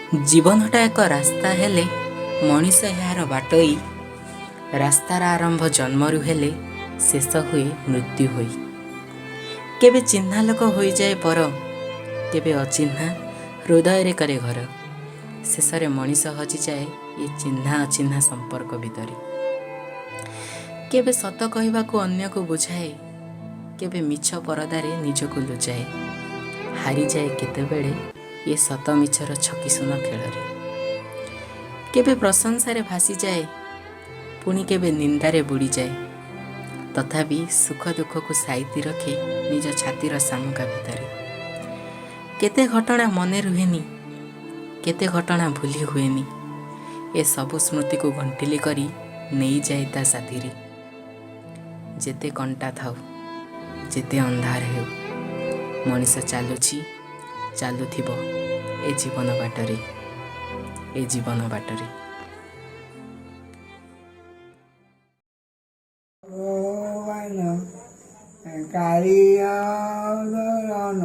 ଜୀବନଟା ଏକ ରାସ୍ତା ହେଲେ ମଣିଷ ଏହାର ବାଟୋଇ। ରାସ୍ତାର ଆରମ୍ଭ ଜନ୍ମରୁ ହେଲେ ଶେଷ ହୁଏ ମୃତ୍ୟୁ ହୋଇ। କେବେ ଚିହ୍ନା ଲୋକ ହୋଇଯାଏ ପର, କେବେ ଅଚିହ୍ନା ହୃଦୟରେ କରେ ଘର। ଶେଷରେ ମଣିଷ ହଜିଯାଏ ଏ ଚିହ୍ନା ଅଚିହ୍ନା ସମ୍ପର୍କ ଭିତରେ। କେବେ ସତ କହିବାକୁ ଅନ୍ୟକୁ ବୁଝାଏ, କେବେ ମିଛ ପରଦାରେ ନିଜକୁ ଲୁଚାଏ। ହାରିଯାଏ କେତେବେଳେ ଏ ସତ ମିଛର ଛକିଶୂନ ଖେଳରେ। କେବେ ପ୍ରଶଂସାରେ ଭାସିଯାଏ, ପୁଣି କେବେ ନିନ୍ଦାରେ ବୁଡ଼ିଯାଏ। ତଥାପି ସୁଖ ଦୁଃଖକୁ ସାଇତି ରଖେ ନିଜ ଛାତିର ଶାମୁକା ଭିତରେ। କେତେ ଘଟଣା ମନେ ରୁହେନି, କେତେ ଘଟଣା ଭୁଲି ହୁଏନି। ଏ ସବୁ ସ୍ମୃତିକୁ ଗଣ୍ଠିଲି କରି ନେଇଯାଏ ତା ସାଥିରେ। ଯେତେ କଣ୍ଟା ଥାଉ, ଯେତେ ଅନ୍ଧାର ହେଉ, ମଣିଷ ଚାଲୁଛି, ଚାଲୁଥିବ ଏ ଜୀବନ ବାଟରେ, ଏ ଜୀବନ ବାଟରେ। କାଳିଆ ଦରନ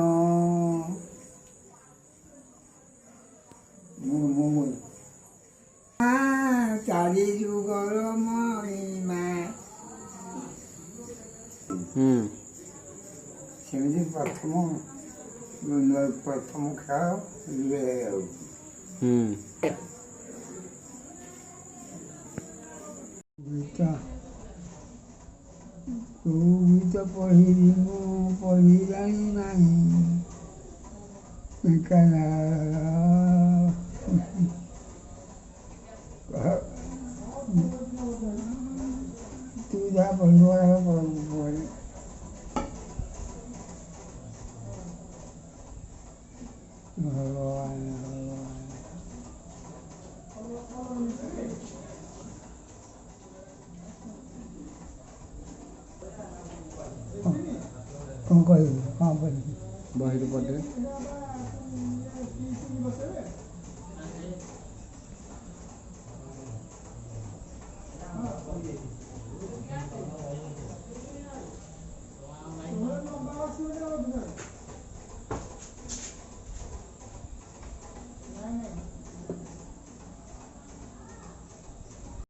ଚାରି ଯୁଗର ମଣିମା। ସେମିତି ପ୍ରଥମ ଖେଳ ରିଲେ ଆଉ ଗୀତ କୋଉ ଗୀତ ପଢ଼ିବି ମୁଁ ପଢ଼ି ଜାଣି ନାହିଁ। ତୁ ଯାହା ପଢ଼ିବ ଭଗବାନ କ'ଣ କହିବି, କ'ଣ କହିବି? ବହିରୁ ପଢ଼େ।